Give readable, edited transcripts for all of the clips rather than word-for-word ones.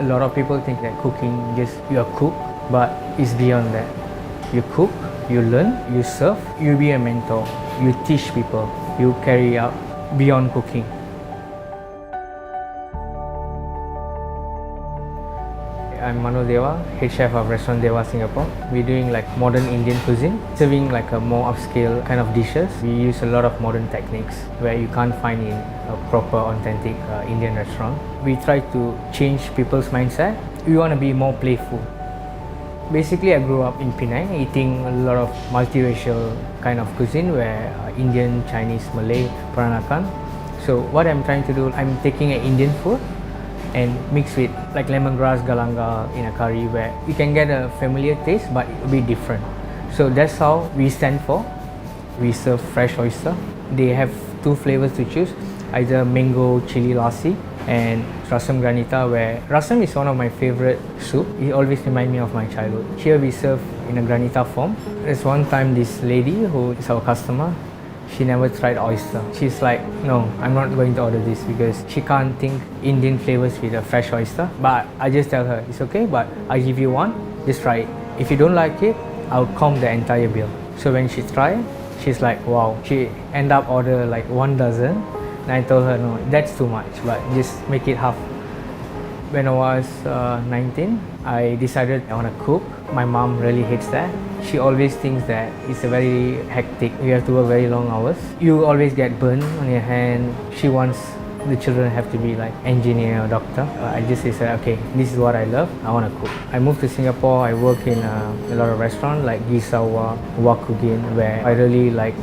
A lot of people think that cooking just you are cook, but it's beyond that. You cook, you learn, you serve, you be a mentor, you teach people, you carry out beyond cooking. I'm Mano Thevar, head chef of restaurant Thevar Singapore. We're doing like modern Indian cuisine, serving like a more upscale kind of dishes. We use a lot of modern techniques where you can't find in a proper authentic Indian restaurant. We try to change people's mindset. We want to be more playful. Basically, I grew up in Penang eating a lot of multiracial kind of cuisine where Indian, Chinese, Malay, Peranakan. So what I'm trying to do, I'm taking an Indian food and mix with like lemongrass, galangal in a curry where you can get a familiar taste but it will be different. So that's how we stand for. We serve fresh oyster. They have two flavors to choose, either mango chili lassi and rasam granita, where rasam is one of my favorite soup. It always reminds me of my childhood. Here we serve in a granita form. There's one time this lady who is our customer, she never tried oyster. She's like, no, I'm not going to order this because she can't think Indian flavors with a fresh oyster. But I just tell her, it's okay, but I'll give you one, just try it. If you don't like it, I'll comp the entire bill. So when she tried, she's like, wow. She ended up order like 1 dozen. And I told her, no, that's too much, but just make it half. When I was 19, I decided I want to cook. My mom really hates that. She always thinks that it's a very hectic. You have to work very long hours. You always get burned on your hand. She wants the children have to be like engineer or doctor. I just said, okay, this is what I love. I want to cook. I moved to Singapore. I work in a lot of restaurants like Gisawa, Wakugin, where I really like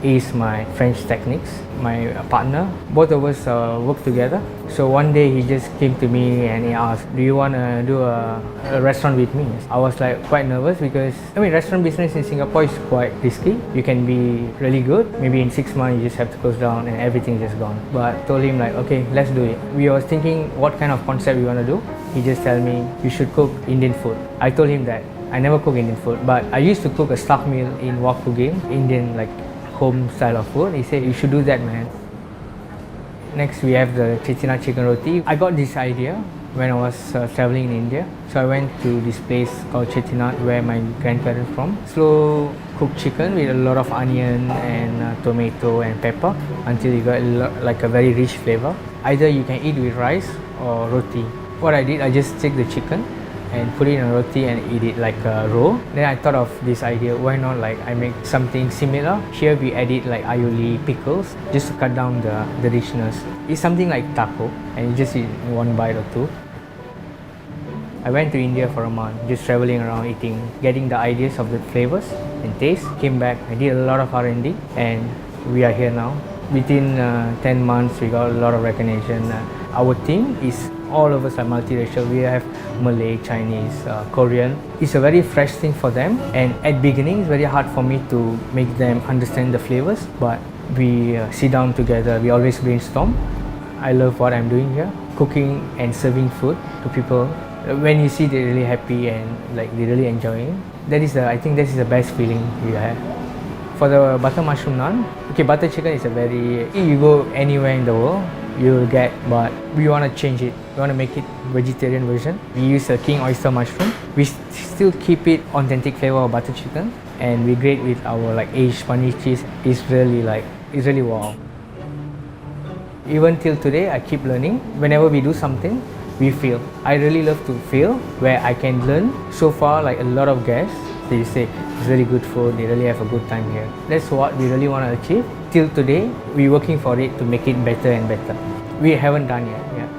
ace my French techniques. My partner, both of us work together. So one day he just came to me and he asked, do you want to do a restaurant with me? I was like quite nervous because restaurant business in Singapore is quite risky. You can be really good, maybe in 6 months you just have to close down and everything just gone. But I told him like, okay, let's do it. We was thinking what kind of concept we want to do. He just told me, you should cook Indian food. I told him that I never cook Indian food, but I used to cook a stuffed meal in Wakugin, Indian like home style of food. He said, you should do that, man. Next we have the chettinad chicken roti. I got this idea when I was traveling in India. So I went to this place called Chettinad where my grandparents from. Slow cooked chicken with a lot of onion and tomato and pepper until you got like a very rich flavor. Either you can eat with rice or roti. What I did, I just take the chicken and put it in a roti and eat it like a roll. Then I thought of this idea, why not like I make something similar. Here we added like aioli pickles just to cut down the richness. It's something like taco and you just eat one bite or two. I went to India for a month, just traveling around eating, getting the ideas of the flavors and taste. Came back, I did a lot of R&D and we are here now. Within 10 months we got a lot of recognition. Our team is all of us are multiracial. We have Malay, Chinese, Korean. It's a very fresh thing for them, and at beginning it's very hard for me to make them understand the flavors, but we sit down together, we always brainstorm. I love what I'm doing here, cooking and serving food to people. When you see they're really happy and like they really enjoying, I think this is the best feeling you have. For the butter mushroom naan, okay, butter chicken is you go anywhere in the world, you'll get, but we want to change it. We want to make it vegetarian version. We use a king oyster mushroom. We still keep it authentic flavor of butter chicken, and we grate with our like aged paneer cheese. It's really wow. Even till today, I keep learning. Whenever we do something, we fail. I really love to fail where I can learn. So far, like a lot of guests, they say it's really good food, they really have a good time here. That's what we really want to achieve. Till today, we're working for it to make it better and better. We haven't done yet. Yeah.